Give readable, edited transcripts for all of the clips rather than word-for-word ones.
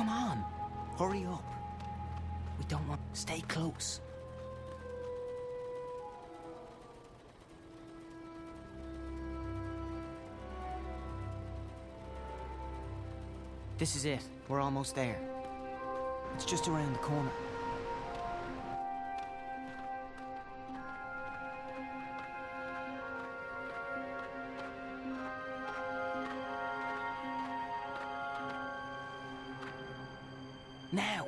Come on, hurry up. We don't want... Stay close. This is it. We're almost there. It's just around the corner. Now!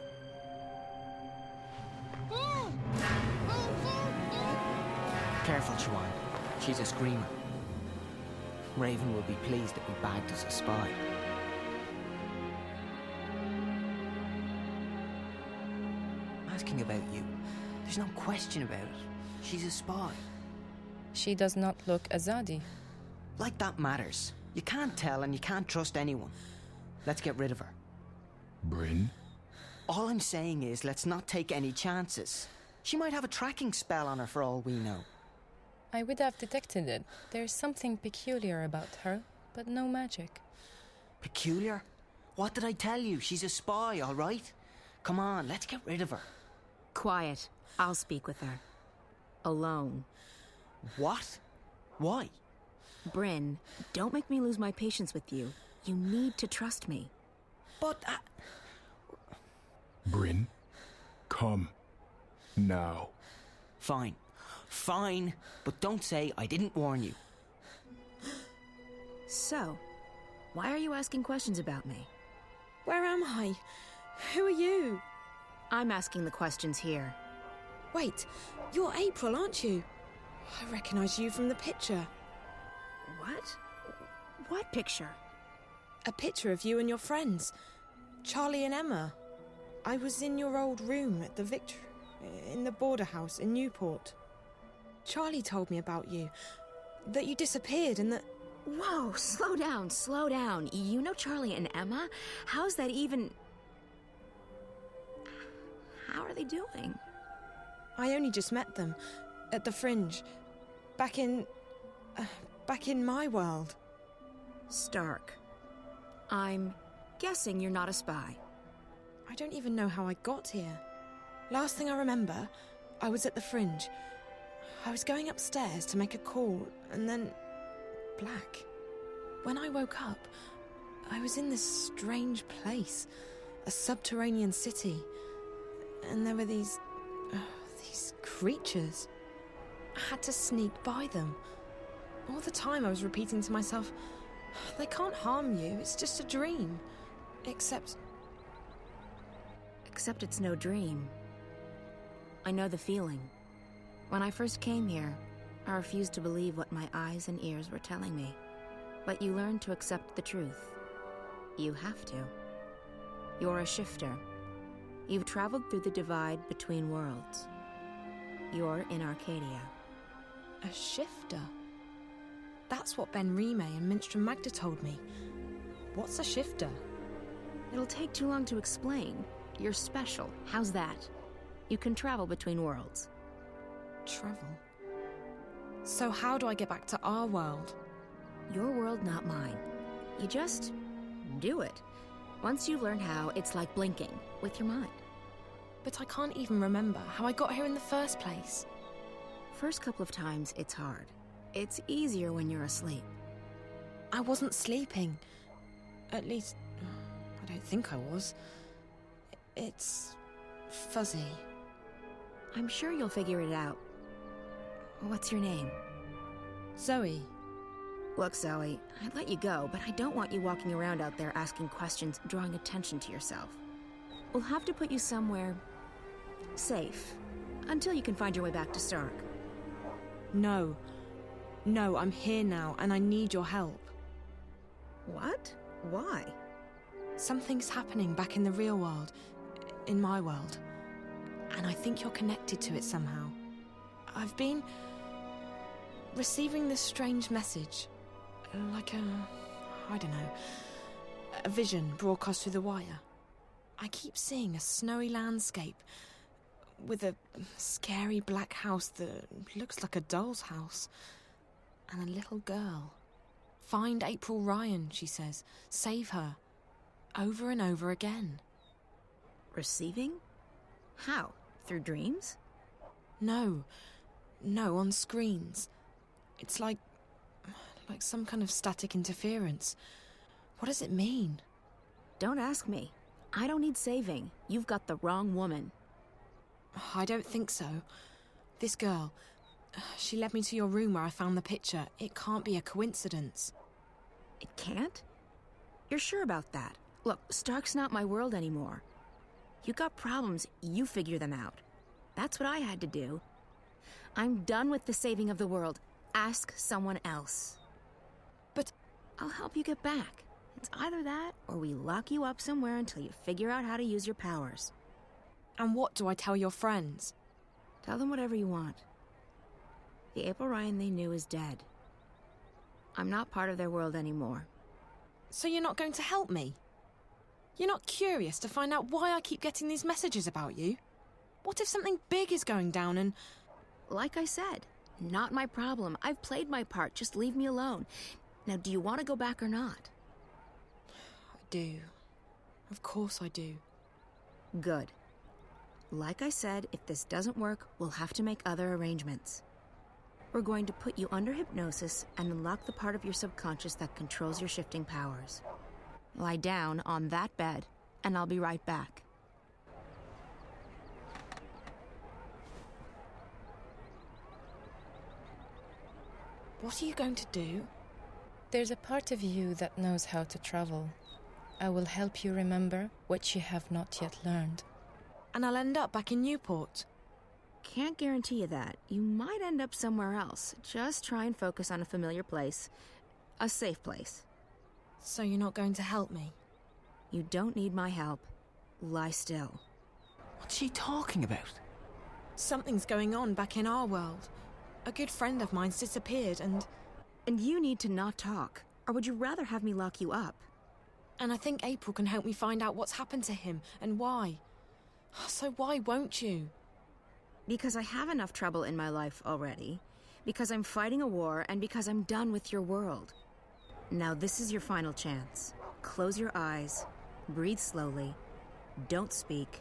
Careful, Siobhan. She's a screamer. Raven will be pleased that we bagged us a spy. Asking about you. There's no question about it. She's a spy. She does not look Azadi. Like that matters. You can't tell and you can't trust anyone. Let's get rid of her. Bryn? All I'm saying is, let's not take any chances. She might have a tracking spell on her for all we know. I would have detected it. There's something peculiar about her, but no magic. Peculiar? What did I tell you? She's a spy, all right? Come on, let's get rid of her. Quiet. I'll speak with her. Alone. What? Why? Bryn, don't make me lose my patience with you. You need to trust me. But... Bryn, come. Now. Fine. Fine. But don't say I didn't warn you. So, why are you asking questions about me? Where am I? Who are you? I'm asking the questions here. Wait, you're April, aren't you? I recognize you from the picture. What? What picture? A picture of you and your friends. Charlie and Emma. I was in your old room at the in the border house in Newport. Charlie told me about you. That you disappeared and that... Whoa, slow down, slow down. You know Charlie and Emma? How's that even... How are they doing? I only just met them. At the Fringe. Back in my world. Stark. I'm guessing you're not a spy. I don't even know how I got here. Last thing I remember, I was at the Fringe. I was going upstairs to make a call, and then... black. When I woke up, I was in this strange place. A subterranean city. And there were these creatures. I had to sneak by them. All the time I was repeating to myself, they can't harm you, it's just a dream. Except it's no dream. I know the feeling. When I first came here, I refused to believe what my eyes and ears were telling me. But you learn to accept the truth. You have to. You're a shifter. You've traveled through the divide between worlds. You're in Arcadia. a shifter. That's what Ben Rime and Minstrom Magda told me. What's a shifter? It'll take too long to explain. You're special. How's that? You can travel between worlds. Travel? So how do I get back to our world? Your world, not mine. You just do it. Once you learn how, it's like blinking with your mind. But I can't even remember how I got here in the first place. First couple of times, it's hard. It's easier when you're asleep. I wasn't sleeping. At least, I don't think I was. It's fuzzy. I'm sure you'll figure it out. What's your name? Zoe. Look, Zoe, I'd let you go, but I don't want you walking around out there asking questions, drawing attention to yourself. We'll have to put you somewhere safe, until you can find your way back to Stark. No. No, I'm here now, and I need your help. What? Why? Something's happening back in the real world, in my world. And I think you're connected to it somehow. I've been receiving this strange message. Like I don't know, a vision broadcast through the wire. I keep seeing a snowy landscape with a scary black house that looks like a doll's house. And a little girl. Find April Ryan, she says. Save her. Over and over again. Receiving? How? Through dreams? No. No, on screens. It's like some kind of static interference. What does it mean? Don't ask me. I don't need saving. You've got the wrong woman. I don't think so. This girl, she led me to your room where I found the picture. It can't be a coincidence. It can't? You're sure about that? Look, Stark's not my world anymore. You got problems, you figure them out. That's what I had to do. I'm done with the saving of the world. Ask someone else. But I'll help you get back. It's either that, or we lock you up somewhere until you figure out how to use your powers. and what do I tell your friends? Tell them whatever you want. The April Ryan they knew is dead. I'm not part of their world anymore. So you're not going to help me? You're not curious to find out why I keep getting these messages about you? What if something big is going down and... Like I said, not my problem. I've played my part. Just leave me alone. Now, do you want to go back or not? I do. Of course I do. Good. Like I said, if this doesn't work, we'll have to make other arrangements. We're going to put you under hypnosis and unlock the part of your subconscious that controls your shifting powers. Lie down on that bed, and I'll be right back. What are you going to do? There's a part of you that knows how to travel. I will help you remember what you have not yet learned. And I'll end up back in Newport. Can't guarantee you that. You might end up somewhere else. Just try and focus on a familiar place. A safe place. So you're not going to help me? You don't need my help. Lie still. What's she talking about? Something's going on back in our world. A good friend of mine's disappeared and you need to not talk. Or would you rather have me lock you up? I think April can help me find out what's happened to him and why. So why won't you? Because I have enough trouble in my life already. Because I'm fighting a war and because I'm done with your world. Now this is your final chance. Close your eyes. Breathe slowly. Don't speak.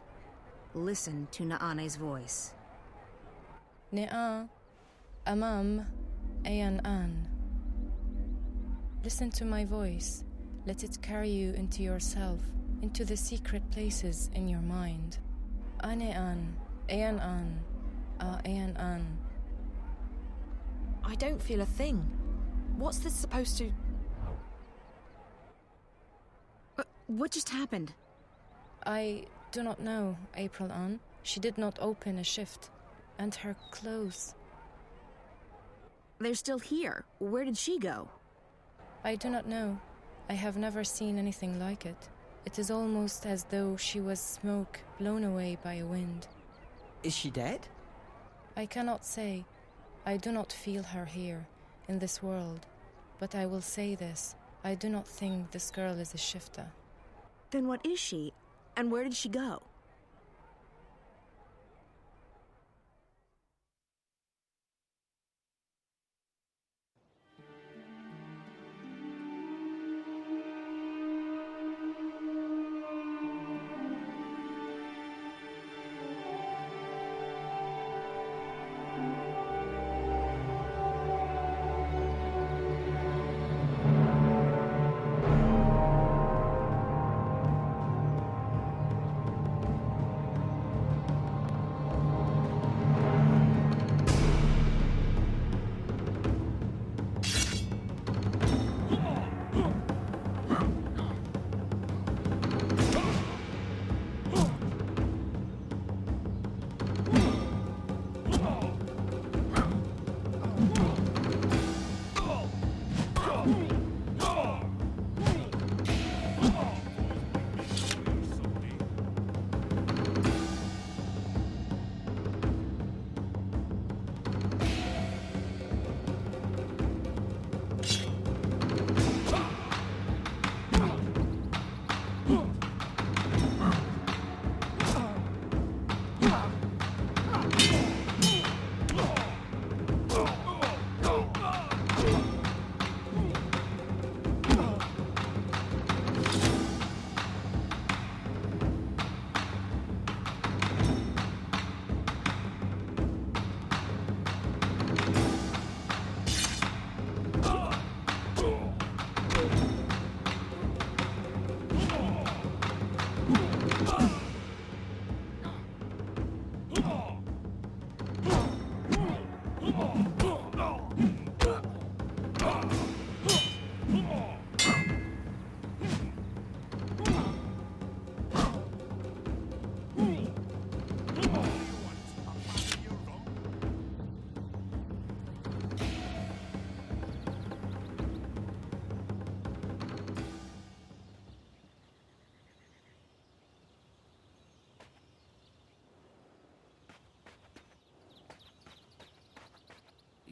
Listen to Naane's voice. Ne'a, Amam, Ayan An. Listen to my voice. Let it carry you into yourself, into the secret places in your mind. Ane An, Ayan An, Ayan An. I don't feel a thing. What's this supposed to... What just happened? I do not know, April An. She did not open a shift. And her clothes. They're still here. Where did she go? I do not know. I have never seen anything like it. It is almost as though she was smoke blown away by a wind. Is she dead? I cannot say. I do not feel her here, in this world. But I will say this. I do not think this girl is a shifter. Then what is she? And where did she go?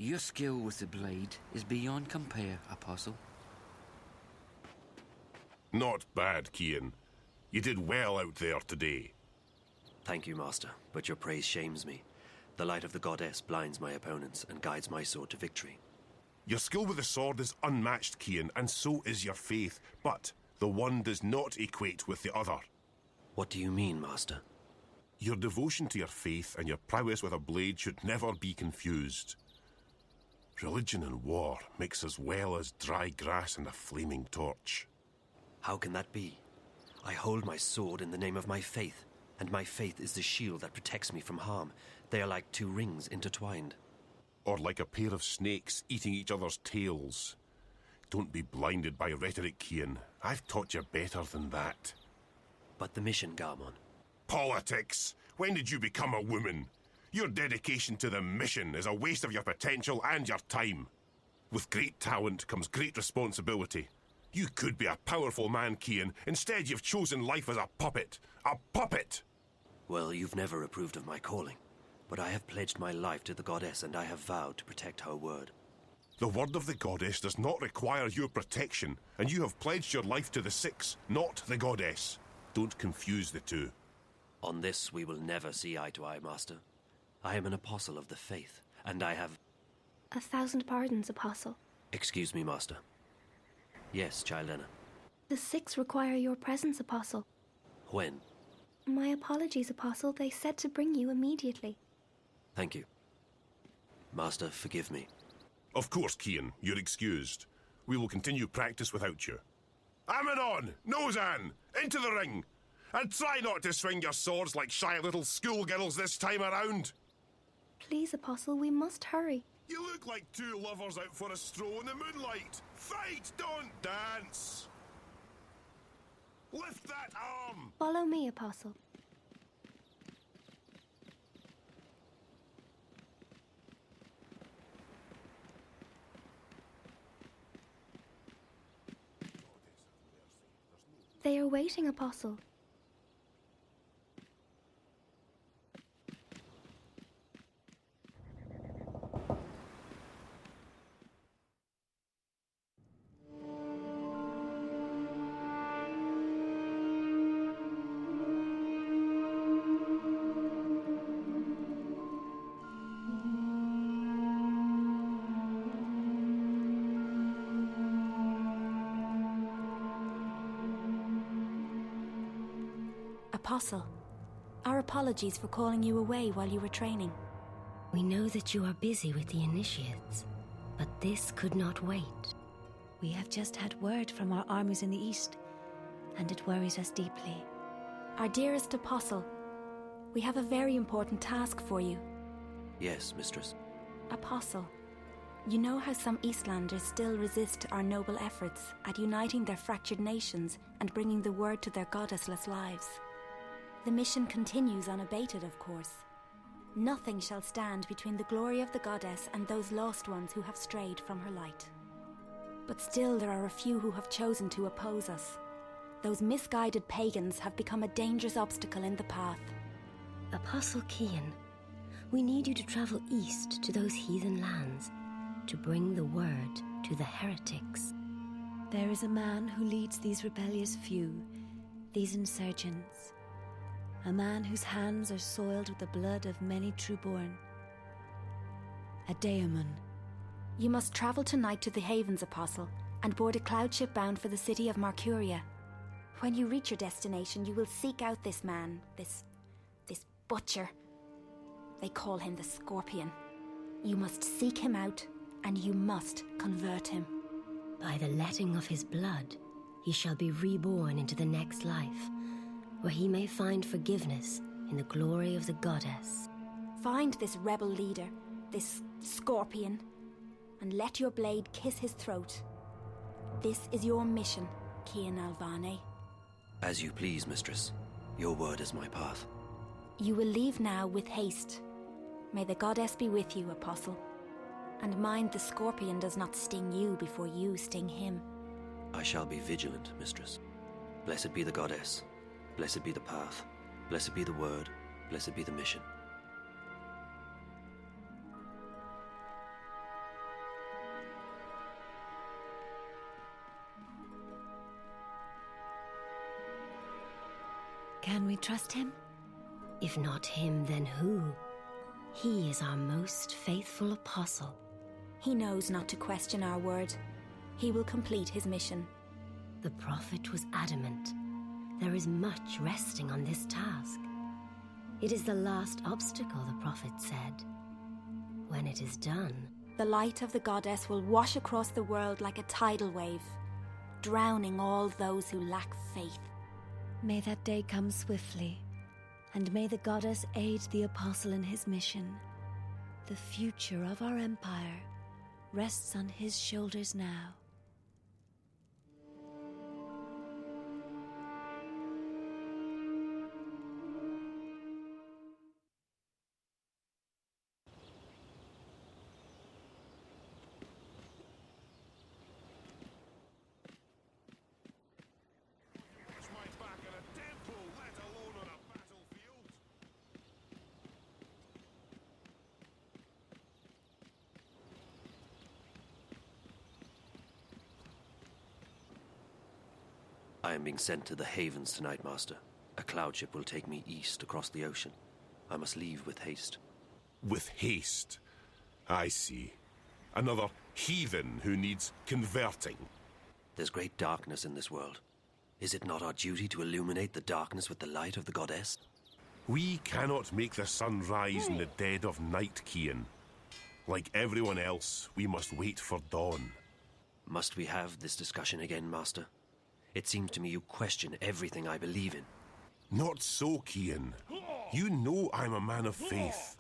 Your skill with the blade is beyond compare, Apostle. Not bad, Kian. You did well out there today. Thank you, Master, but your praise shames me. The light of the goddess blinds my opponents and guides my sword to victory. Your skill with the sword is unmatched, Kian, and so is your faith, but the one does not equate with the other. What do you mean, Master? Your devotion to your faith and your prowess with a blade should never be confused. Religion and war mix as well as dry grass and a flaming torch. How can that be? I hold my sword in the name of my faith, and my faith is the shield that protects me from harm. They are like two rings intertwined. Or like a pair of snakes eating each other's tails. Don't be blinded by rhetoric, Kian. I've taught you better than that. But the mission, Garmon. Politics! When did you become a woman? Your dedication to the mission is a waste of your potential and your time. With great talent comes great responsibility. You could be a powerful man, Kian. Instead, you've chosen life as a puppet. A puppet! Well, you've never approved of my calling. But I have pledged my life to the goddess, and I have vowed to protect her word. The word of the goddess does not require your protection, and you have pledged your life to the Six, not the goddess. Don't confuse the two. On this, we will never see eye to eye, Master. I am an apostle of the faith, and I have... 1,000 pardons, Apostle. Excuse me, Master. Yes, Childena. The Six require your presence, Apostle. When? My apologies, Apostle. They said to bring you immediately. Thank you. Master, forgive me. Of course, Kian, you're excused. We will continue practice without you. Amidon! Nozan! Into the ring! And try not to swing your swords like shy little schoolgirls this time around! Please, Apostle, we must hurry. You look like two lovers out for a stroll in the moonlight! Fight, don't dance! Lift that arm! Follow me, Apostle. They are waiting, Apostle. Apostle, our apologies for calling you away while you were training. We know that you are busy with the initiates, but this could not wait. We have just had word from our armies in the east, and it worries us deeply. Our dearest Apostle, we have a very important task for you. Yes, Mistress. Apostle, you know how some Eastlanders still resist our noble efforts at uniting their fractured nations and bringing the word to their goddessless lives. The mission continues unabated, of course. Nothing shall stand between the glory of the goddess and those lost ones who have strayed from her light. But still there are a few who have chosen to oppose us. Those misguided pagans have become a dangerous obstacle in the path. Apostle Kian, we need you to travel east to those heathen lands, to bring the word to the heretics. There is a man who leads these rebellious few, these insurgents. A man whose hands are soiled with the blood of many true-born. A daemon. You must travel tonight to the Havens, Apostle, and board a cloud ship bound for the city of Marcuria. When you reach your destination, you will seek out this man, this butcher. They call him the Scorpion. You must seek him out, and you must convert him. By the letting of his blood, he shall be reborn into the next life, where he may find forgiveness in the glory of the goddess. Find this rebel leader, this Scorpion, and let your blade kiss his throat. This is your mission, Kian Alvane. As you please, Mistress. Your word is my path. You will leave now with haste. May the goddess be with you, Apostle. And mind the Scorpion does not sting you before you sting him. I shall be vigilant, Mistress. Blessed be the goddess. Blessed be the path. Blessed be the word. Blessed be the mission. Can we trust him? If not him, then who? He is our most faithful apostle. He knows not to question our word. He will complete his mission. The prophet was adamant. There is much resting on this task. It is the last obstacle, the prophet said. When it is done, the light of the goddess will wash across the world like a tidal wave, drowning all those who lack faith. May that day come swiftly, and may the goddess aid the apostle in his mission. The future of our empire rests on his shoulders now. I am being sent to the Havens tonight, Master. A cloud ship will take me east across the ocean. I must leave with haste. With haste? I see. Another heathen who needs converting. There's great darkness in this world. Is it not our duty to illuminate the darkness with the light of the goddess? We cannot make the sun rise in the dead of night, Cian. Like everyone else, we must wait for dawn. Must we have this discussion again, Master? It seems to me you question everything I believe in. Not so, Cian. You know I'm a man of faith.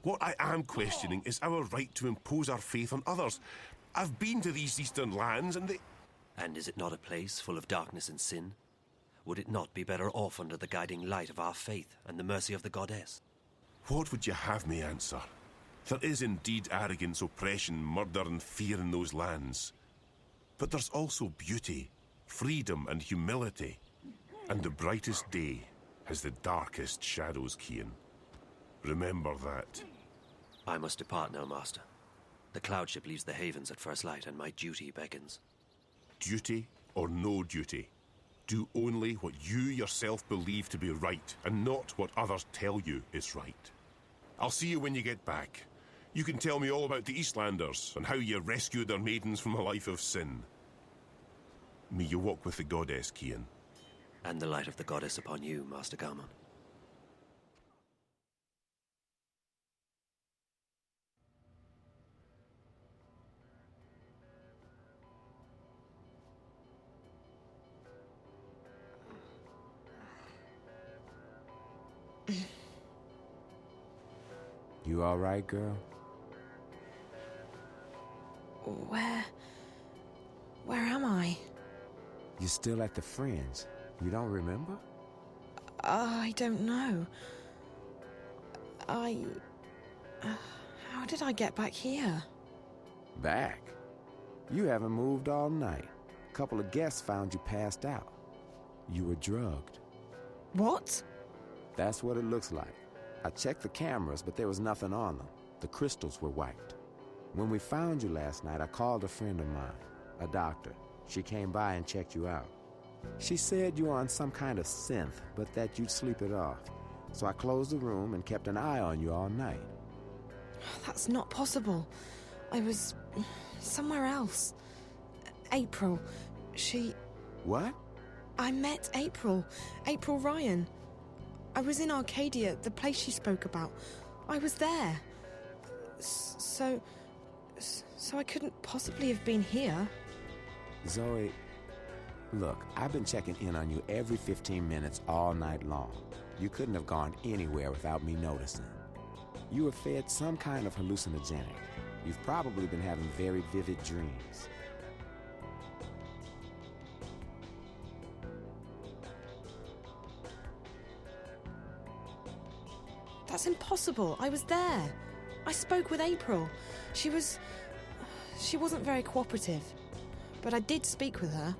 What I am questioning is our right to impose our faith on others. I've been to these eastern lands and they... And is it not a place full of darkness and sin? Would it not be better off under the guiding light of our faith and the mercy of the goddess? What would you have me answer? There is indeed arrogance, oppression, murder and fear in those lands. But there's also beauty, freedom and humility. And the brightest day has the darkest shadows, Cian. Remember that. I must depart now, Master. The cloud ship leaves the Havens at first light, and my duty beckons. Duty or no duty? Do only what you yourself believe to be right, and not what others tell you is right. I'll see you when you get back. You can tell me all about the Eastlanders, and how you rescued their maidens from a life of sin. May you walk with the goddess, Cian. And the light of the goddess upon you, Master Galmon. You all right, girl? Where am I? You're still at the Fringe. You don't remember? I don't know. How did I get back here? Back? You haven't moved all night. A couple of guests found you passed out. You were drugged. What? That's what it looks like. I checked the cameras, but there was nothing on them. The crystals were wiped. When we found you last night, I called a friend of mine, a doctor. She came by and checked you out. She said you were on some kind of synth, but that you'd sleep it off. So I closed the room and kept an eye on you all night. That's not possible. I was somewhere else. April, she... What? I met April. April Ryan. I was in Arcadia, the place she spoke about. I was there. So I couldn't possibly have been here. Zoe, look, I've been checking in on you every 15 minutes all night long. You couldn't have gone anywhere without me noticing. You were fed some kind of hallucinogenic. You've probably been having very vivid dreams. That's impossible. I was there. I spoke with April. She wasn't very cooperative. But I did speak with her.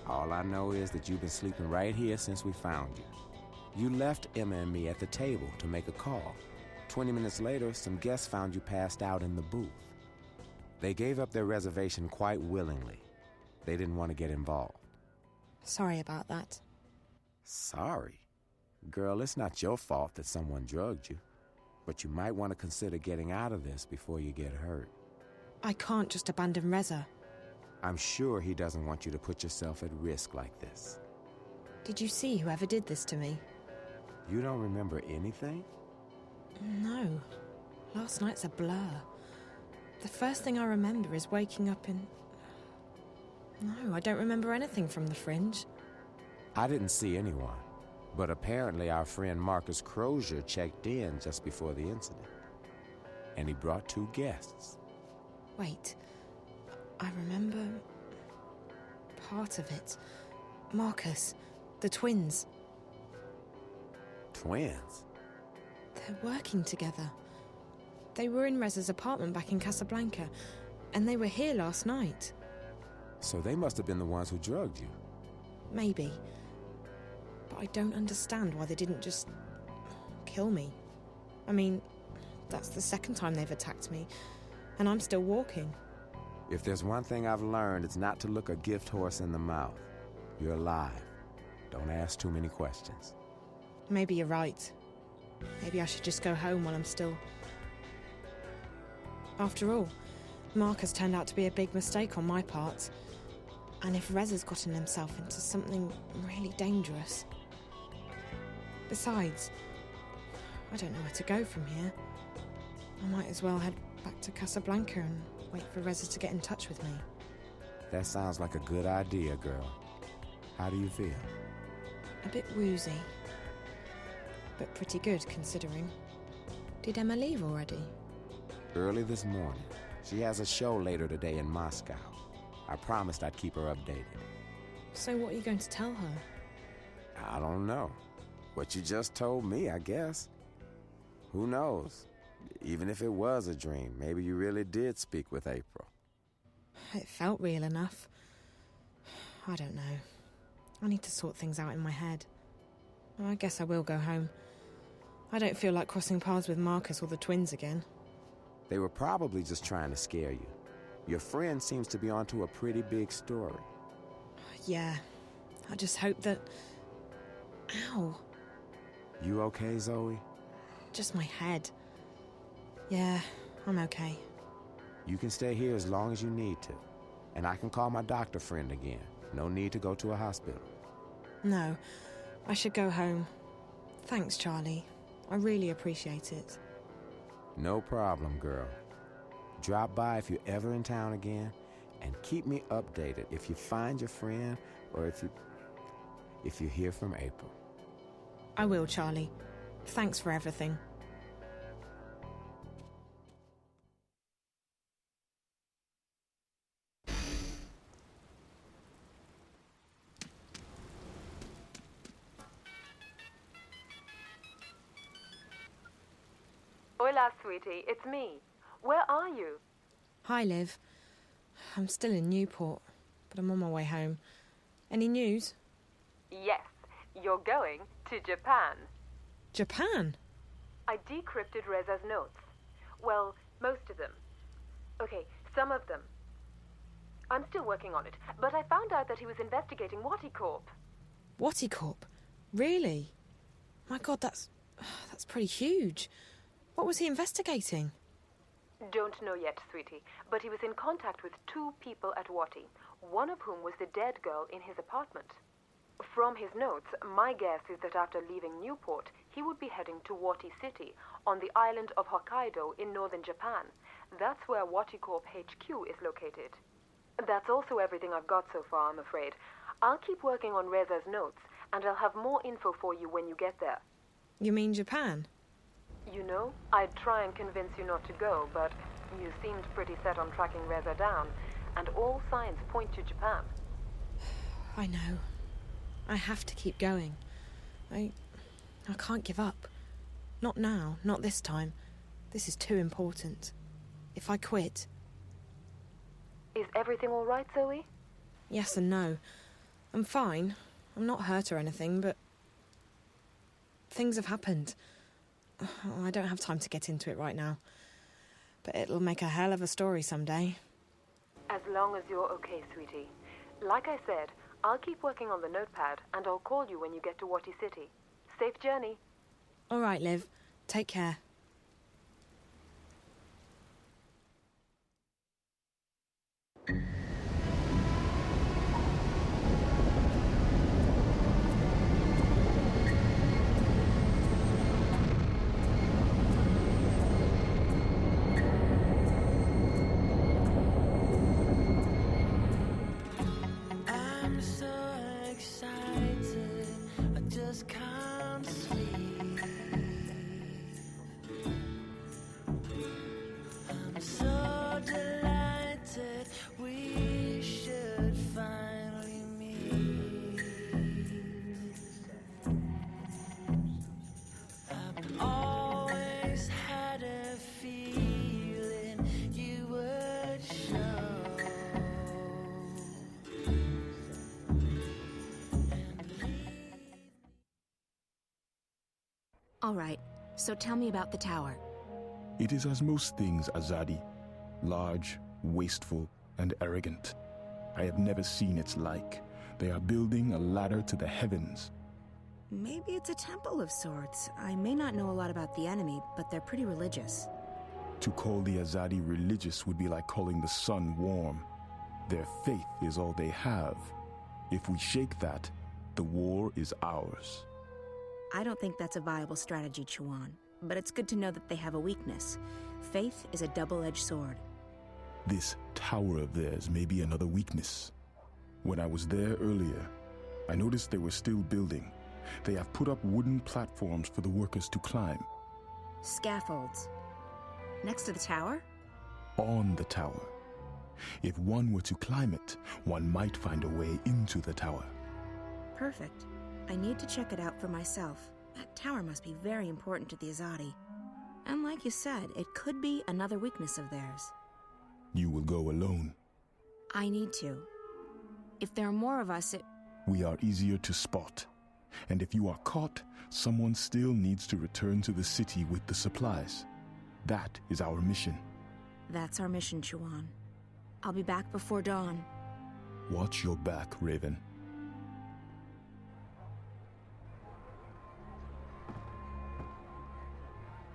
All I know is that you've been sleeping right here since we found you. You left Emma and me at the table to make a call. 20 minutes later, some guests found you passed out in the booth. They gave up their reservation quite willingly. They didn't want to get involved. Sorry about that. Sorry? Girl, it's not your fault that someone drugged you. But you might want to consider getting out of this before you get hurt. I can't just abandon Reza. I'm sure he doesn't want you to put yourself at risk like this. Did you see whoever did this to me? You don't remember anything? No. Last night's a blur. The first thing I remember is waking up in... No, I don't remember anything from the Fringe. I didn't see anyone, but apparently our friend Marcus Crozier checked in just before the incident. And he brought 2 guests. Wait, I remember... part of it. Marcus, the twins. Twins? They're working together. They were in Reza's apartment back in Casablanca, and they were here last night. So they must have been the ones who drugged you. Maybe. But I don't understand why they didn't just... kill me. I mean, that's the second time they've attacked me, and I'm still walking. If there's one thing I've learned, it's not to look a gift horse in the mouth. You're alive. Don't ask too many questions. Maybe you're right. Maybe I should just go home while I'm still... After all, Marcus turned out to be a big mistake on my part. And if Reza's gotten himself into something really dangerous... Besides, I don't know where to go from here. I might as well head back to Casablanca and wait for Reza to get in touch with me. That sounds like a good idea, girl. How do you feel? A bit woozy. But pretty good, considering. Did Emma leave already? Early this morning. She has a show later today in Moscow. I promised I'd keep her updated. So what are you going to tell her? I don't know. What you just told me, I guess. Who knows? Even if it was a dream, maybe you really did speak with April. It felt real enough. I don't know. I need to sort things out in my head. I guess I will go home. I don't feel like crossing paths with Marcus or the twins again. They were probably just trying to scare you. Your friend seems to be onto a pretty big story. Yeah. I just hope that... Ow. You okay, Zoe? Just my head. Yeah, I'm okay. You can stay here as long as you need to. And I can call my doctor friend again. No need to go to a hospital. No, I should go home. Thanks, Charlie. I really appreciate it. No problem, girl. Drop by if you're ever in town again, and keep me updated if you find your friend or if you hear from April. I will, Charlie. Thanks for everything. Hola, sweetie. It's me. Where are you? Hi, Liv. I'm still in Newport, but I'm on my way home. Any news? Yes, you're going to Japan. Japan? I decrypted Reza's notes. Well, most of them. Okay, some of them. I'm still working on it, but I found out that he was investigating Waticorp. Waticorp? Really? My God, that's pretty huge. What was he investigating? Don't know yet, sweetie, but he was in contact with 2 people at Wati, one of whom was the dead girl in his apartment. From his notes, my guess is that after leaving Newport, he would be heading to Wati City, on the island of Hokkaido in northern Japan. That's where Waticorp HQ is located. That's also everything I've got so far, I'm afraid. I'll keep working on Reza's notes, and I'll have more info for you when you get there. You mean Japan? You know, I'd try and convince you not to go, but you seemed pretty set on tracking Reza down, and all signs point to Japan. I know. I have to keep going. I can't give up. Not now, not this time. This is too important. If I quit... Is everything all right, Zoe? Yes and no. I'm fine. I'm not hurt or anything, but... things have happened. I don't have time to get into it right now. But it'll make a hell of a story someday. As long as you're okay, sweetie. Like I said, I'll keep working on the notepad, and I'll call you when you get to Wati City. Safe journey. All right, Liv. Take care. I'm so excited, I just can't sleep. I'm so delighted we should finally meet. I've always had a feeling you would show. All right, so tell me about the tower. It is as most things, Azadi. Large, wasteful, and arrogant. I have never seen its like. They are building a ladder to the heavens. Maybe it's a temple of sorts. I may not know a lot about the enemy, but they're pretty religious. To call the Azadi religious would be like calling the sun warm. Their faith is all they have. If we shake that, the war is ours. I don't think that's a viable strategy, Chuan, but it's good to know that they have a weakness. Faith is a double-edged sword. This tower of theirs may be another weakness. When I was there earlier, I noticed they were still building. They have put up wooden platforms for the workers to climb. Scaffolds. Next to the tower? On the tower. If one were to climb it, one might find a way into the tower. Perfect. I need to check it out for myself. That tower must be very important to the Azadi. And like you said, it could be another weakness of theirs. You will go alone. I need to. If there are more of us, We are easier to spot. And if you are caught, someone still needs to return to the city with the supplies. That is our mission. That's our mission, Chuan. I'll be back before dawn. Watch your back, Raven.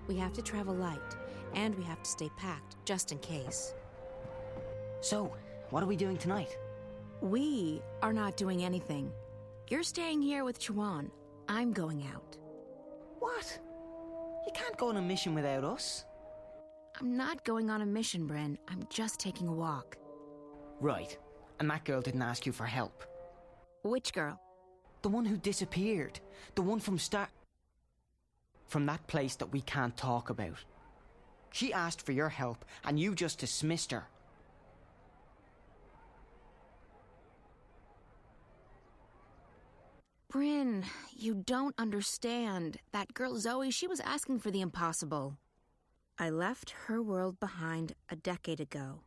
We have to travel light, and we have to stay packed, just in case. So, what are we doing tonight? We are not doing anything. You're staying here with Chuan. I'm going out. What? You can't go on a mission without us. I'm not going on a mission, Bryn. I'm just taking a walk. Right. And that girl didn't ask you for help. Which girl? The one who disappeared. The one from that place that we can't talk about. She asked for your help, and you just dismissed her. Bryn, you don't understand. That girl Zoe, she was asking for the impossible. I left her world behind a decade ago.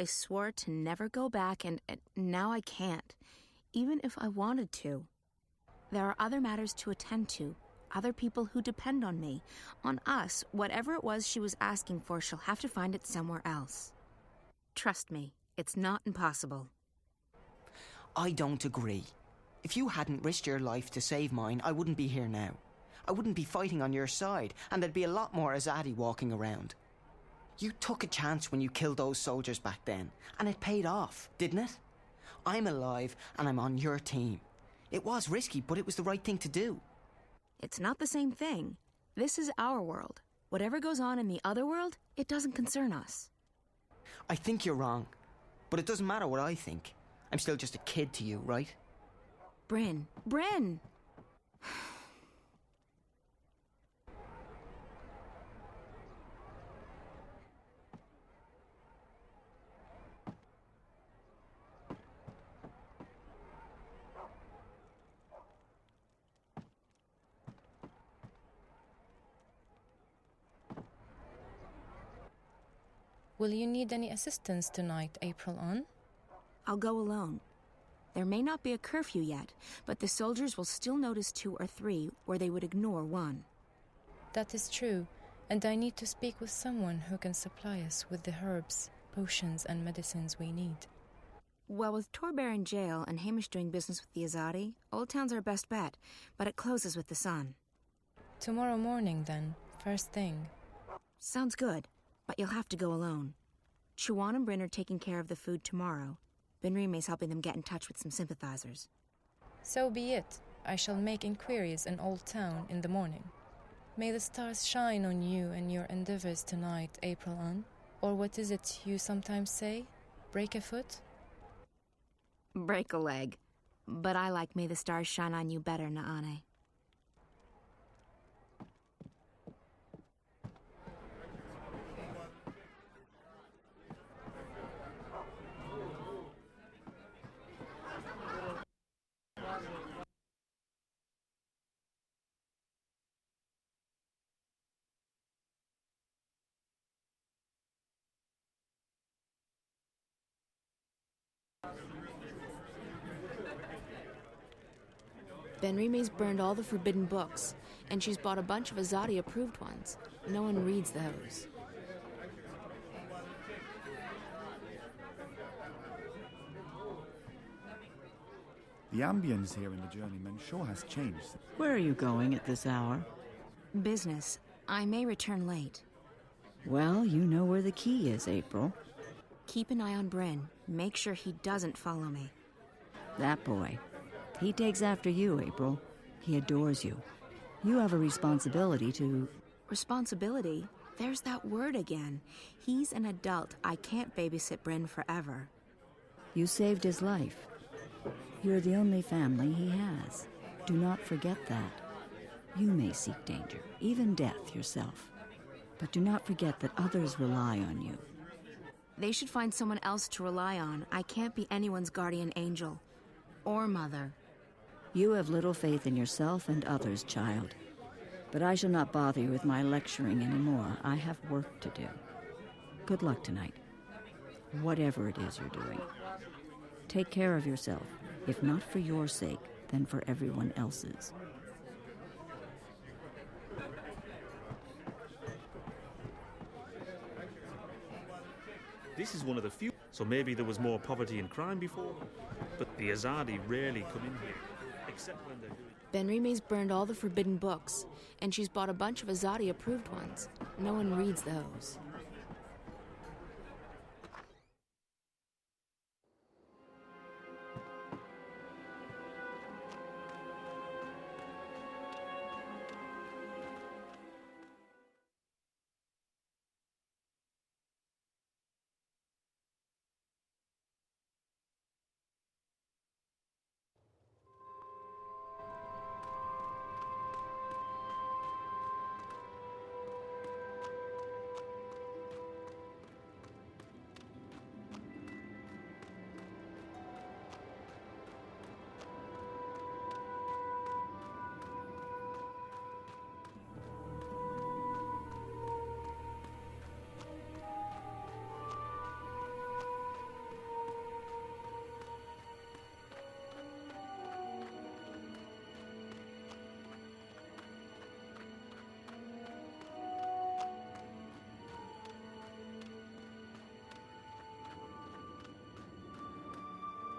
I swore to never go back, and now I can't, even if I wanted to. There are other matters to attend to, other people who depend on me, on us. Whatever it was she was asking for, she'll have to find it somewhere else. Trust me, it's not impossible. I don't agree. If you hadn't risked your life to save mine, I wouldn't be here now. I wouldn't be fighting on your side, and there'd be a lot more Azadi walking around. You took a chance when you killed those soldiers back then, and it paid off, didn't it? I'm alive, and I'm on your team. It was risky, but it was the right thing to do. It's not the same thing. This is our world. Whatever goes on in the other world, it doesn't concern us. I think you're wrong, but it doesn't matter what I think. I'm still just a kid to you, right? Bryn. Bryn! Will you need any assistance tonight, April on? I'll go alone. There may not be a curfew yet, but the soldiers will still notice 2 or 3 where they would ignore 1. That is true, and I need to speak with someone who can supply us with the herbs, potions, and medicines we need. Well, with Torbear in jail and Hamish doing business with the Azadi, Old Town's our best bet, but it closes with the sun. Tomorrow morning, then. First thing. Sounds good, but you'll have to go alone. Chuan and Bryn are taking care of the food tomorrow. Benrime's helping them get in touch with some sympathizers. So be it. I shall make inquiries in Old Town in the morning. May the stars shine on you and your endeavors tonight, April Ann. Or what is it you sometimes say? Break a foot? Break a leg. But I like May the Stars Shine on You better, Naane. Benrime's burned all the forbidden books, and she's bought a bunch of Azadi-approved ones. No one reads those. The ambience here in the Journeyman sure has changed. Where are you going at this hour? Business. I may return late. Well, you know where the key is, April. Keep an eye on Bryn. Make sure he doesn't follow me. That boy. He takes after you, April. He adores you. You have a responsibility to... Responsibility? There's that word again. He's an adult. I can't babysit Bryn forever. You saved his life. You're the only family he has. Do not forget that. You may seek danger, even death yourself. But do not forget that others rely on you. They should find someone else to rely on. I can't be anyone's guardian angel. Or mother. You have little faith in yourself and others, child. But I shall not bother you with my lecturing anymore. I have work to do. Good luck tonight. Whatever it is you're doing. Take care of yourself. If not for your sake, then for everyone else's. This is one of the few, so maybe there was more poverty and crime before. But the Azadi rarely come in here, except when they're doing... Benrime's burned all the forbidden books, and she's bought a bunch of Azadi-approved ones. No one reads those.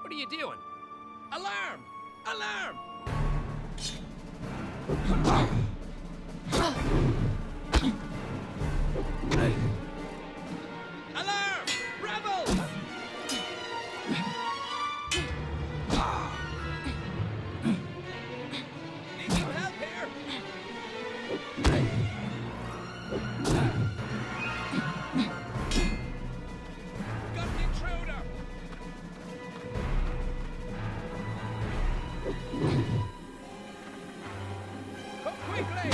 What are you doing? Alarm! Alarm! Alarm! Rebels! Need some help here? Got an intruder! Come quickly!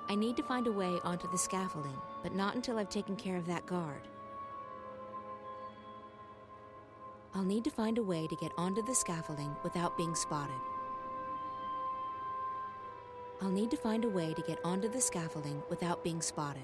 I need to find a way onto the scaffolding, but not until I've taken care of that guard. I'll need to find a way to get onto the scaffolding without being spotted. I'll need to find a way to get onto the scaffolding without being spotted.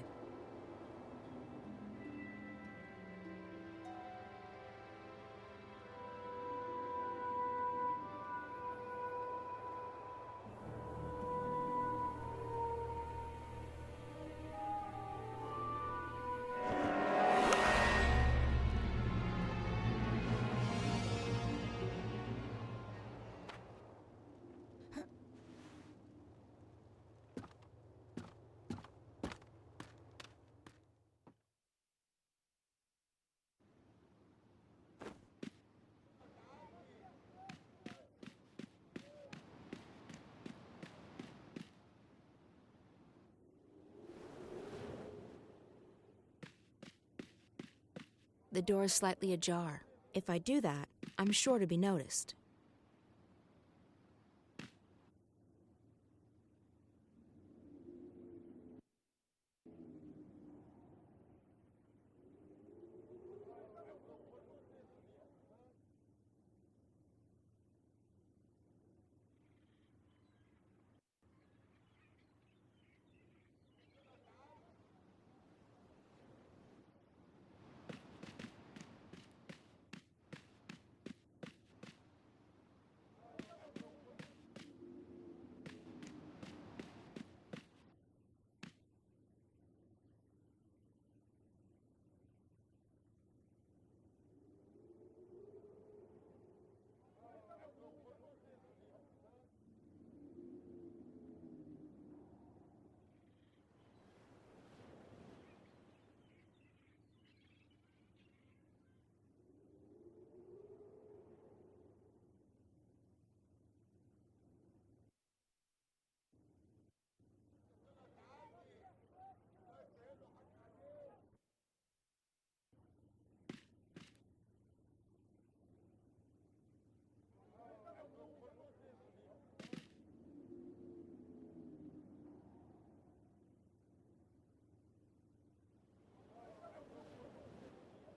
The door is slightly ajar. If I do that, I'm sure to be noticed.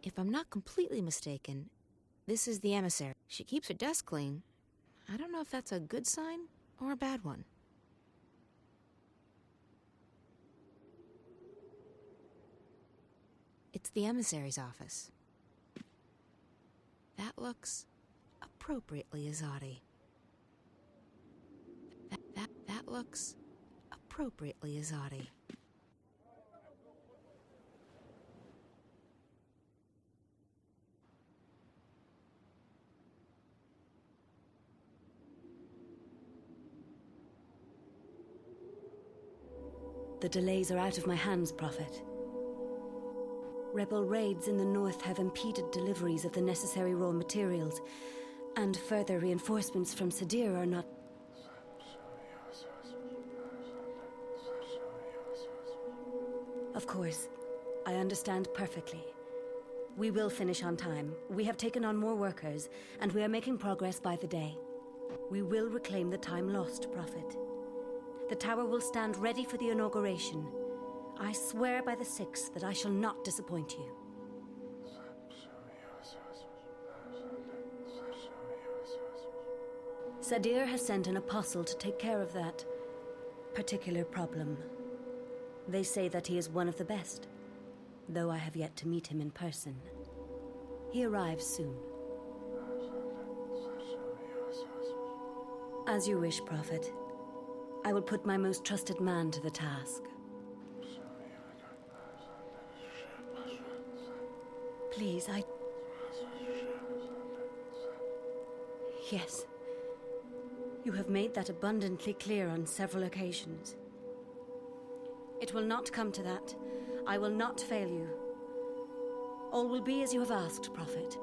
If I'm not completely mistaken, this is the emissary. She keeps her desk clean. I don't know if that's a good sign or a bad one. It's the emissary's office. That looks appropriately Azadi. That looks appropriately Azadi. The delays are out of my hands, Prophet. Rebel raids in the north have impeded deliveries of the necessary raw materials, and further reinforcements from Sadir are not... Of course, I understand perfectly. We will finish on time. We have taken on more workers, and we are making progress by the day. We will reclaim the time lost, Prophet. The tower will stand ready for the inauguration. I swear by the Six that I shall not disappoint you. Sadir has sent an apostle to take care of that particular problem. They say that he is one of the best, though I have yet to meet him in person. He arrives soon. As you wish, Prophet. I will put my most trusted man to the task. Please, Yes. You have made that abundantly clear on several occasions. It will not come to that. I will not fail you. All will be as you have asked, Prophet.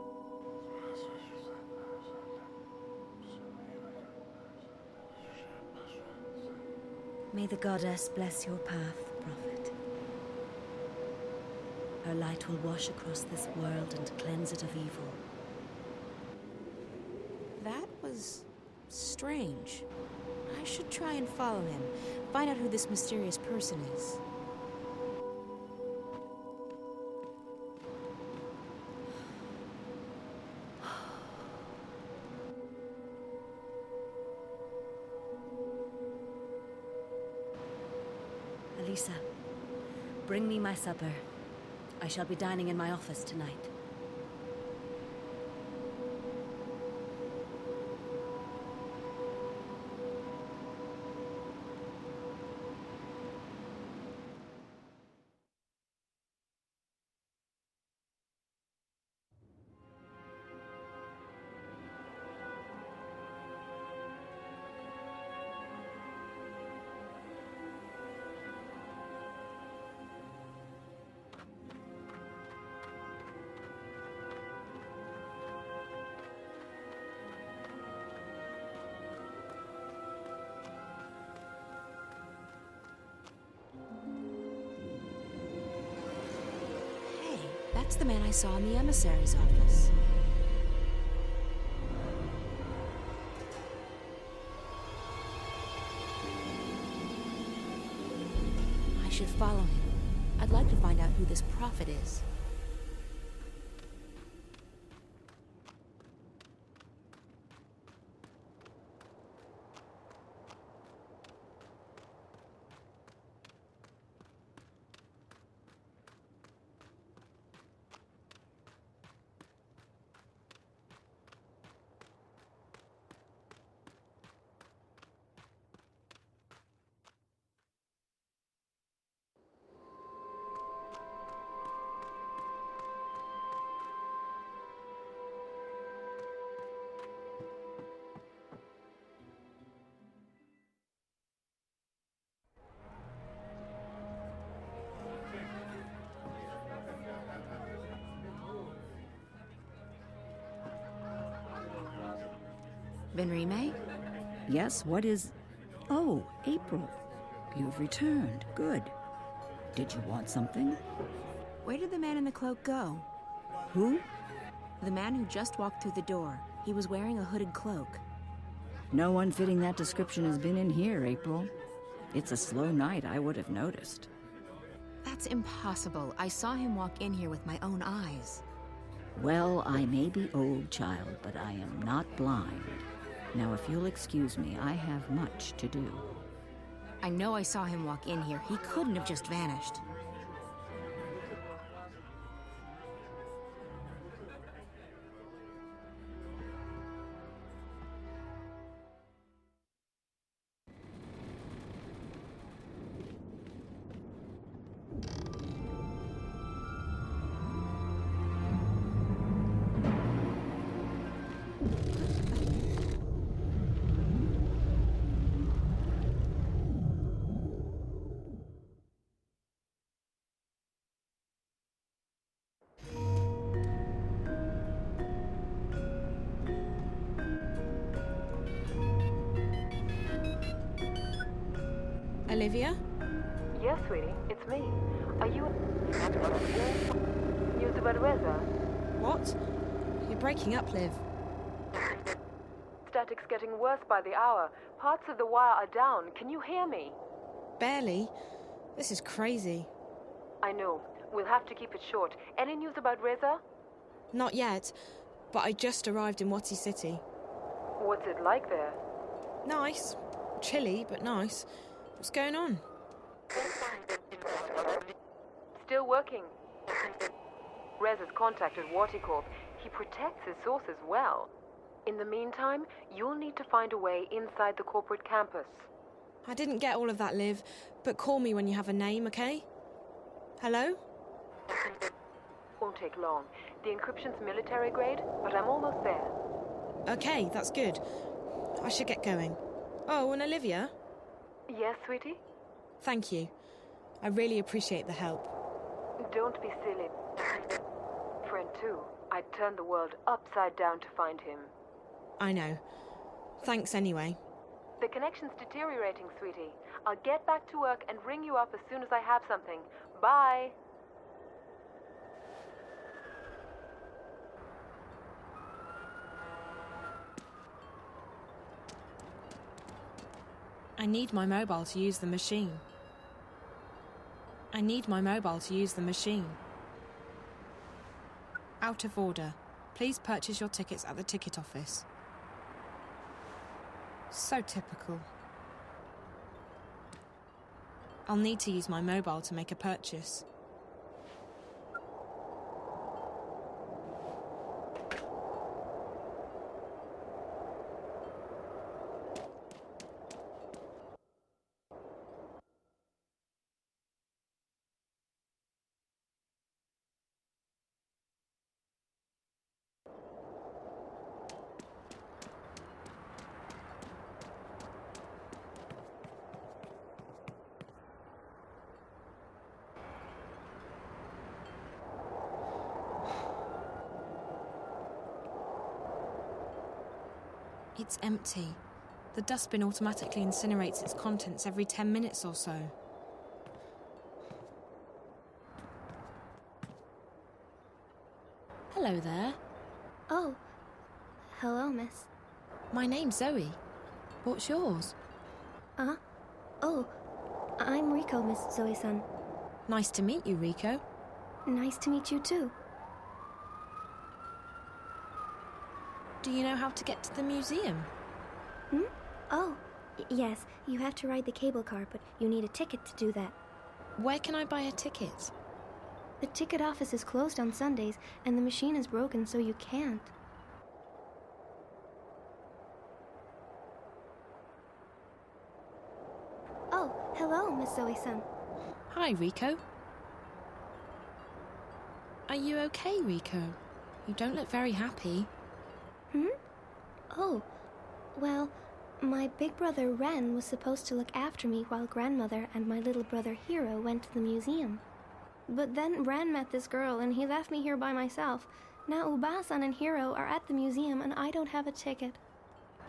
May the goddess bless your path, Prophet. Her light will wash across this world and cleanse it of evil. That was strange. I should try and follow him, Find out who this mysterious person is. Elisa, bring me my supper. I shall be dining in my office tonight. That's the man I saw in the emissary's office. I should follow him. I'd like to find out who this prophet is. Benrime? Yes, what is... Oh, April. You've returned. Good. Did you want something? Where did the man in the cloak go? Who? The man who just walked through the door. He was wearing a hooded cloak. No one fitting that description has been in here, April. It's a slow night, I would have noticed. That's impossible. I saw him walk in here with my own eyes. Well, I may be old, child, but I am not blind. Now, if you'll excuse me, I have much to do. I know I saw him walk in here. He couldn't have just vanished. Olivia? Yes, sweetie, it's me. Are you news about Reza? What? You're breaking up, Liv. Static's getting worse by the hour. Parts of the wire are down. Can you hear me? Barely. This is crazy. I know. We'll have to keep it short. Any news about Reza? Not yet, but I just arrived in Wati City. What's it like there? Nice. Chilly, but nice. What's going on? Still working. Reza's contacted Waticorp. He protects his sources well. In the meantime, you'll need to find a way inside the corporate campus. I didn't get all of that, Liv, but call me when you have a name, okay? Hello? Won't take long. The encryption's military grade, but I'm almost there. Okay, that's good. I should get going. Oh, and Olivia? Yes, sweetie? Thank you. I really appreciate the help. Don't be silly. Friend too. I'd turn the world upside down to find him. I know. Thanks anyway. The connection's deteriorating, sweetie. I'll get back to work and ring you up as soon as I have something. Bye. I need my mobile to use the machine. I need my mobile to use the machine. Out of order. Please purchase your tickets at the ticket office. So typical. I'll need to use my mobile to make a purchase. It's empty. The dustbin automatically incinerates its contents every 10 minutes or so. Hello there. Oh, hello, miss. My name's Zoe. What's yours? Oh, I'm Rico, Miss Zoe-san. Nice to meet you, Rico. Nice to meet you, too. Do you know how to get to the museum? Oh, yes, you have to ride the cable car, but you need a ticket to do that. Where can I buy a ticket? The ticket office is closed on Sundays, and the machine is broken, so you can't. Oh, hello, Miss Zoe-san. Hi, Rico. Are you okay, Rico? You don't look very happy. Oh, well, my big brother Ren was supposed to look after me while grandmother and my little brother Hiro went to the museum. But then Ren met this girl and he left me here by myself. Now Uba-san and Hiro are at the museum and I don't have a ticket.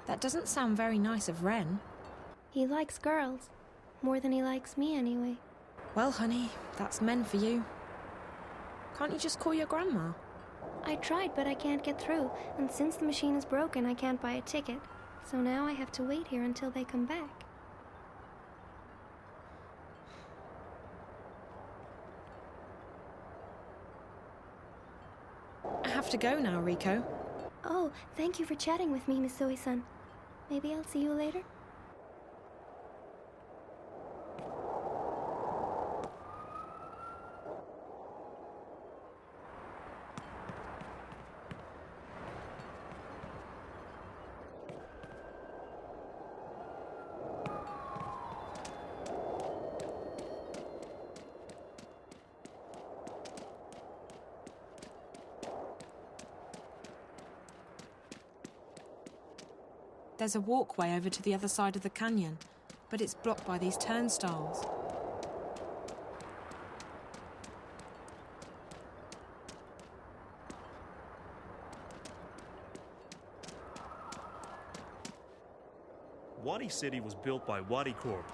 That doesn't sound very nice of Ren. He likes girls. More than he likes me, anyway. Well, honey, that's men for you. Can't you just call your grandma? I tried, but I can't get through, and since the machine is broken, I can't buy a ticket. So now I have to wait here until they come back. I have to go now, Rico. Oh, thank you for chatting with me, Miss Zoe-san. Maybe I'll see you later? There's a walkway over to the other side of the canyon, but it's blocked by these turnstiles. Wadi City was built by Wadi Corp.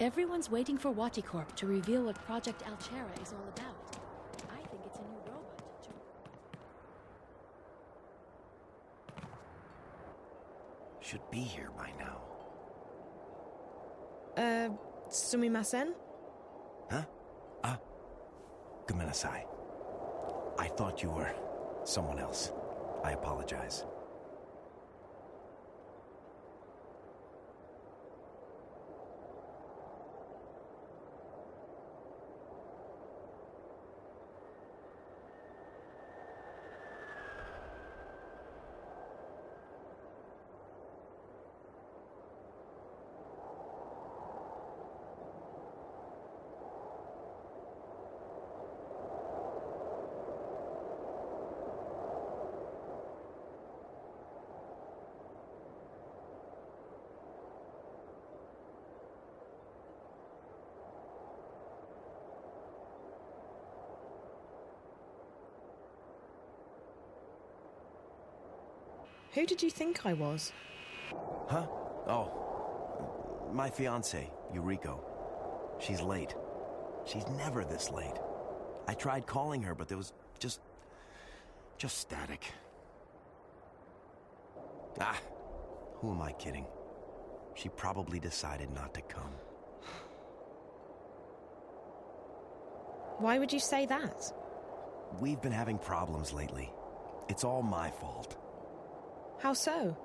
Everyone's waiting for Waticorp to reveal what Project Altera is all about. I think it's a new robot to... Should be here by now. Sumimasen? Huh? Gomenasai. I thought you were someone else. I apologize. Who did you think I was? Huh? Oh. My fiancée, Yuriko. She's late. She's never this late. I tried calling her, but there was just static. Ah, who am I kidding? She probably decided not to come. Why would you say that? We've been having problems lately. It's all my fault. How so?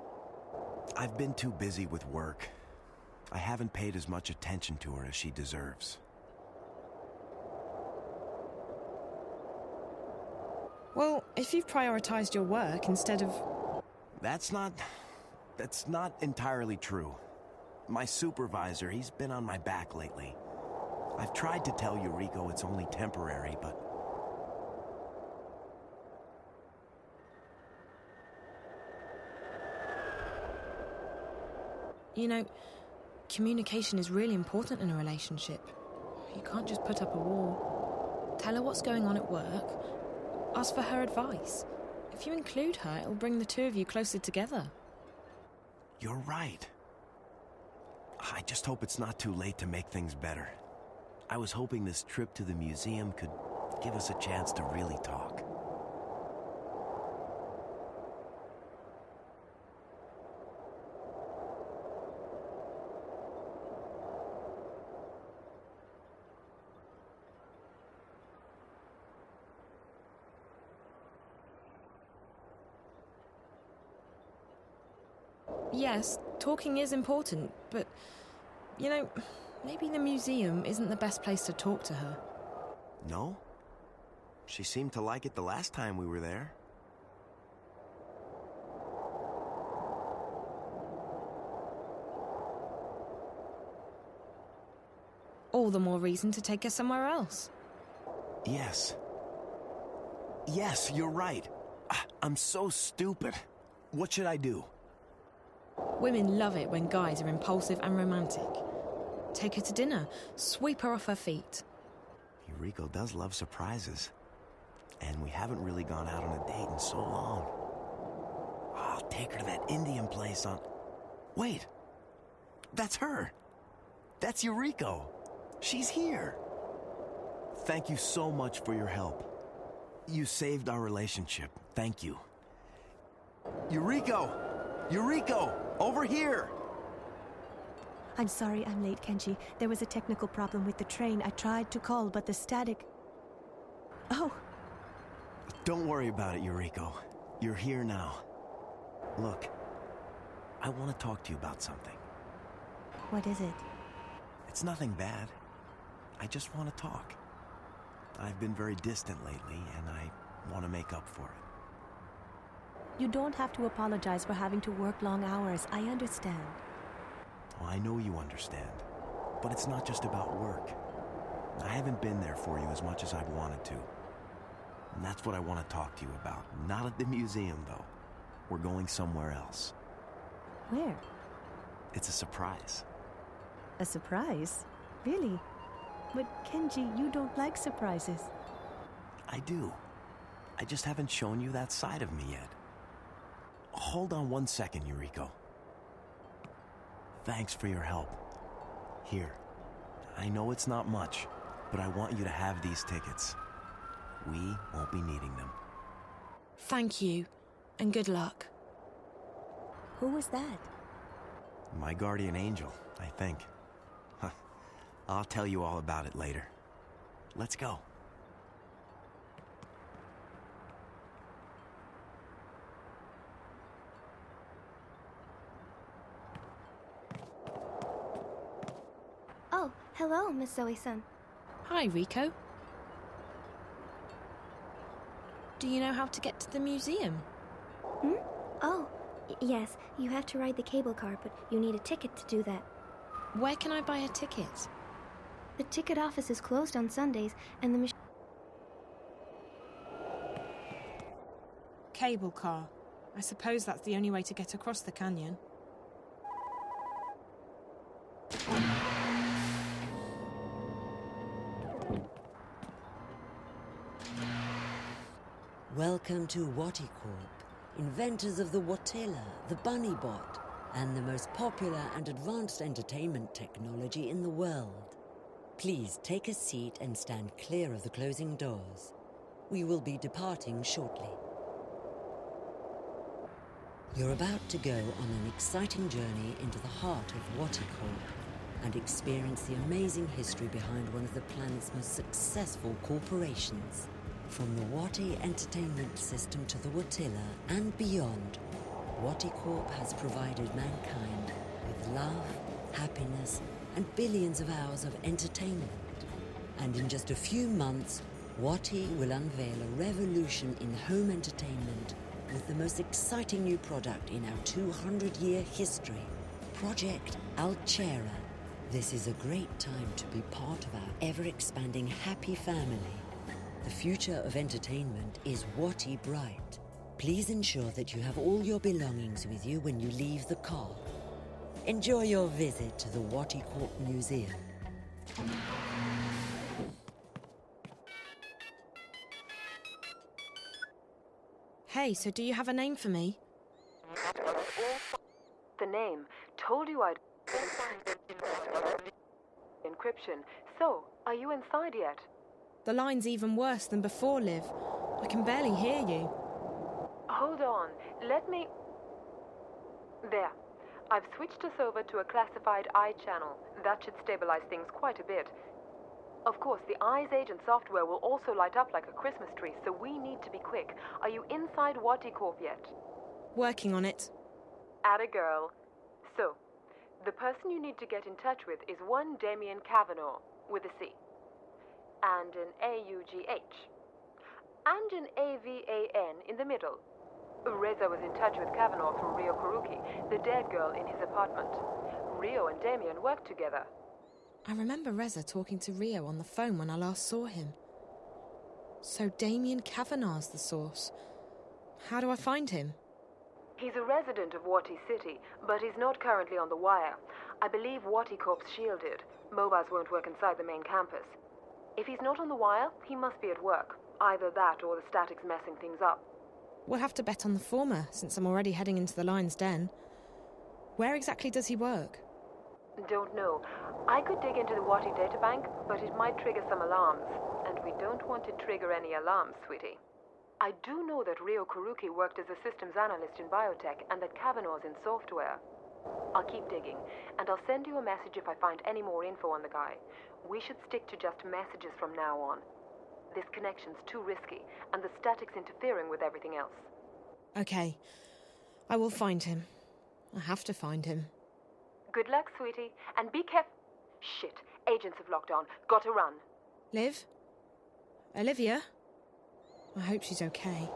I've been too busy with work. I haven't paid as much attention to her as she deserves. Well, if you've prioritized your work instead of... That's not entirely true. My supervisor, he's been on my back lately. I've tried to tell Yuriko it's only temporary, but... You know, communication is really important in a relationship. You can't just put up a wall. Tell her what's going on at work. Ask for her advice. If you include her, it'll bring the two of you closer together. You're right. I just hope it's not too late to make things better. I was hoping this trip to the museum could give us a chance to really talk. Yes, talking is important, but, you know, maybe the museum isn't the best place to talk to her. No? She seemed to like it the last time we were there. All the more reason to take her somewhere else. Yes. Yes, you're right. I'm so stupid. What should I do? Women love it when guys are impulsive and romantic. Take her to dinner, sweep her off her feet. Yuriko does love surprises. And we haven't really gone out on a date in so long. I'll take her to that Indian place on... Wait! That's her! That's Yuriko! She's here! Thank you so much for your help. You saved our relationship. Thank you. Yuriko! Yuriko! Over here! I'm sorry I'm late, Kenji. There was a technical problem with the train. I tried to call, but the static... Oh! Don't worry about it, Yuriko. You're here now. Look, I want to talk to you about something. What is it? It's nothing bad. I just want to talk. I've been very distant lately, and I want to make up for it. You don't have to apologize for having to work long hours. I understand. Well, I know you understand. But it's not just about work. I haven't been there for you as much as I've wanted to. And that's what I want to talk to you about. Not at the museum, though. We're going somewhere else. Where? It's a surprise. A surprise? Really? But Kenji, you don't like surprises. I do. I just haven't shown you that side of me yet. Hold on 1 second, Yuriko. Thanks for your help. Here. I know it's not much, but I want you to have these tickets. We won't be needing them. Thank you, and good luck. Who was that? My guardian angel, I think. I'll tell you all about it later. Let's go. Oh, hello, Miss Zoe-san. Hi, Rico. Do you know how to get to the museum? Hmm? Oh, yes. You have to ride the cable car, but you need a ticket to do that. Where can I buy a ticket? The ticket office is closed on Sundays, and the machine... Cable car. I suppose that's the only way to get across the canyon. Welcome to Waticorp, inventors of the Watela, the Bunny Bot, and the most popular and advanced entertainment technology in the world. Please take a seat and stand clear of the closing doors. We will be departing shortly. You're about to go on an exciting journey into the heart of Waticorp and experience the amazing history behind one of the planet's most successful corporations. From the Wati entertainment system to the Watilla and beyond, Waticorp has provided mankind with love, happiness, and billions of hours of entertainment. And in just a few months, Wati will unveil a revolution in home entertainment with the most exciting new product in our 200-year history, Project Altera. This is a great time to be part of our ever-expanding happy family. The future of entertainment is Wati bright. Please ensure that you have all your belongings with you when you leave the car. Enjoy your visit to the Waticorp Museum. Hey, so do you have a name for me? The name. Told you I'd... Encryption. So, are you inside yet? The line's even worse than before, Liv. I can barely hear you. Hold on. Let me... There. I've switched us over to a classified I channel. That should stabilize things quite a bit. Of course, the Eyes Agent software will also light up like a Christmas tree, so we need to be quick. Are you inside Waticorp yet? Working on it. Atta girl. So, the person you need to get in touch with is one Damien Kavanaugh, with a C. And an A-U-G-H. And an A-V-A-N in the middle. Reza was in touch with Kavanaugh through Rio Kuruki, the dead girl in his apartment. Rio and Damien worked together. I remember Reza talking to Rio on the phone when I last saw him. So Damien Kavanaugh's the source. How do I find him? He's a resident of Wati City, but he's not currently on the wire. I believe Waticorp's shielded. Mobiles won't work inside the main campus. If he's not on the wire, he must be at work. Either that or the static's messing things up. We'll have to bet on the former, since I'm already heading into the lion's den. Where exactly does he work? Don't know. I could dig into the Wati databank, but it might trigger some alarms. And we don't want to trigger any alarms, sweetie. I do know that Rio Kuruki worked as a systems analyst in biotech and that Kavanaugh's in software. I'll keep digging, and I'll send you a message if I find any more info on the guy. We should stick to just messages from now on. This connection's too risky, and the static's interfering with everything else. Okay. I will find him. I have to find him. Good luck, sweetie, and be careful. Shit, agents have locked on. Gotta run. Liv? Olivia? I hope she's okay.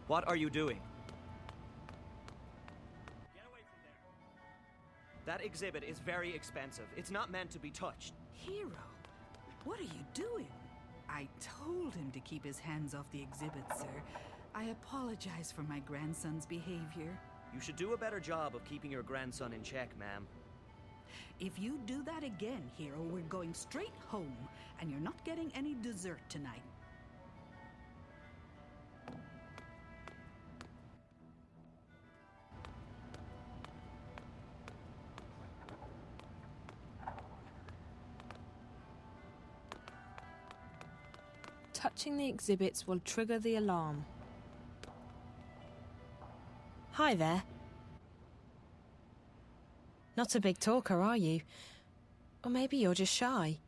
What are you doing? Get away from there. That exhibit is very expensive. It's not meant to be touched. Hero, what are you doing? I told him to keep his hands off the exhibit, sir. I apologize for my grandson's behavior. You should do a better job of keeping your grandson in check, ma'am. If you do that again, Hero, we're going straight home, and you're not getting any dessert tonight. Touching the exhibits will trigger the alarm. Hi there. Not a big talker, are you? Or maybe you're just shy.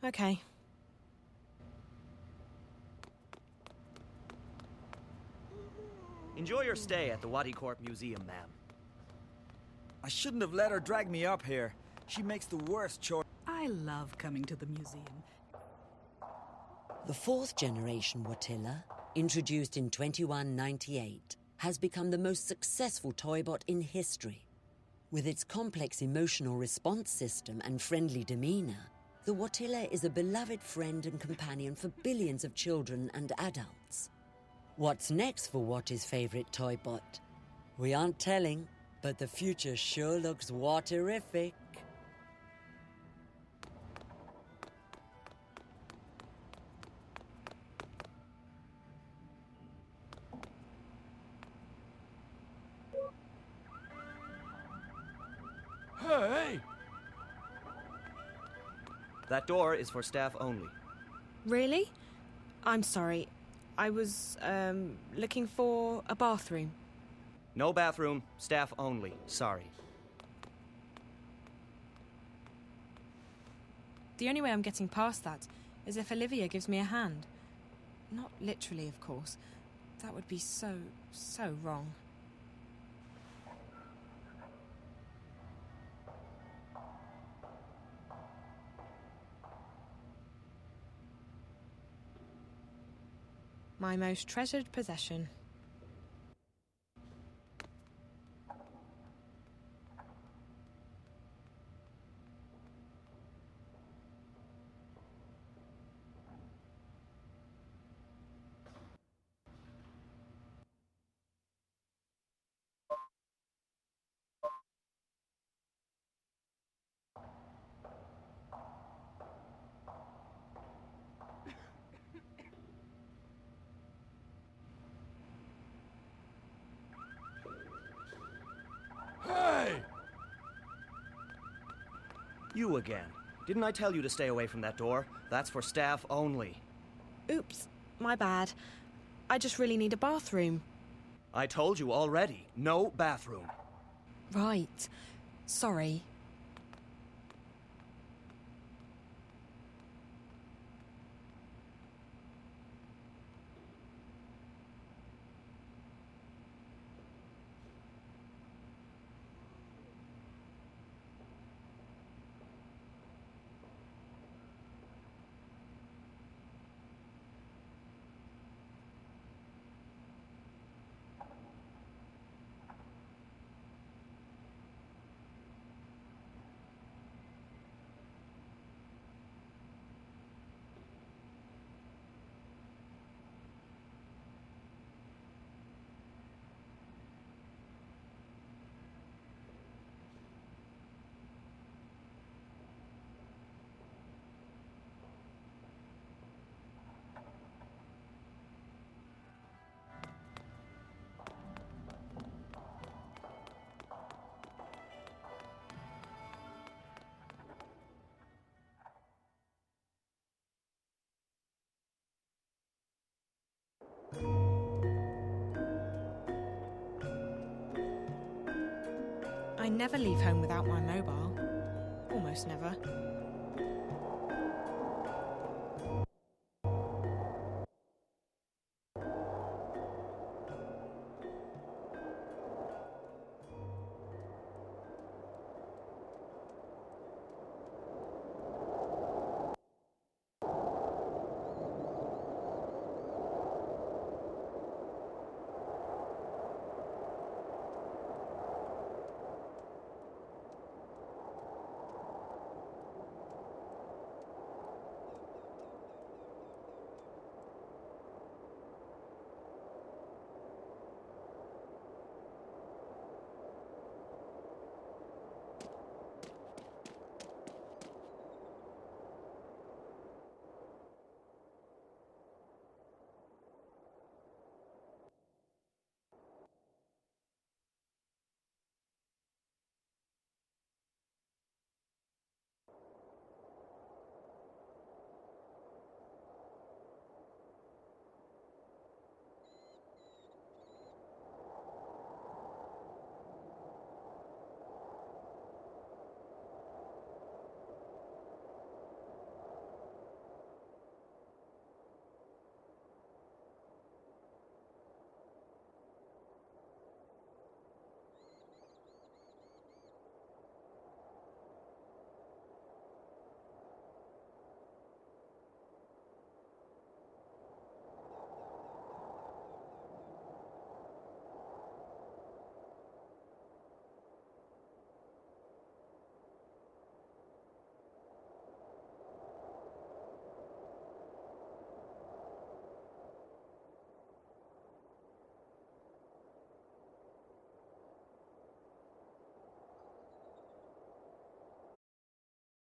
Okay. Enjoy your stay at the Waticorp Museum, ma'am. I shouldn't have let her drag me up here. She makes the worst choice. I love coming to the museum. The fourth generation Watilla, introduced in 2198, has become the most successful toybot in history. With its complex emotional response system and friendly demeanor, the Watilla is a beloved friend and companion for billions of children and adults. What's next for Watty's favorite toy bot? We aren't telling, but the future sure looks Watterific. Hey! That door is for staff only. Really? I'm sorry. I was, looking for a bathroom. No bathroom, staff only. Sorry. The only way I'm getting past that is if Olivia gives me a hand. Not literally, of course. That would be so wrong. My most treasured possession. Hey! You again. Didn't I tell you to stay away from that door? That's for staff only. Oops, my bad. I just really need a bathroom. I told you already. No bathroom. Right. Sorry. I never leave home without my mobile. Almost never.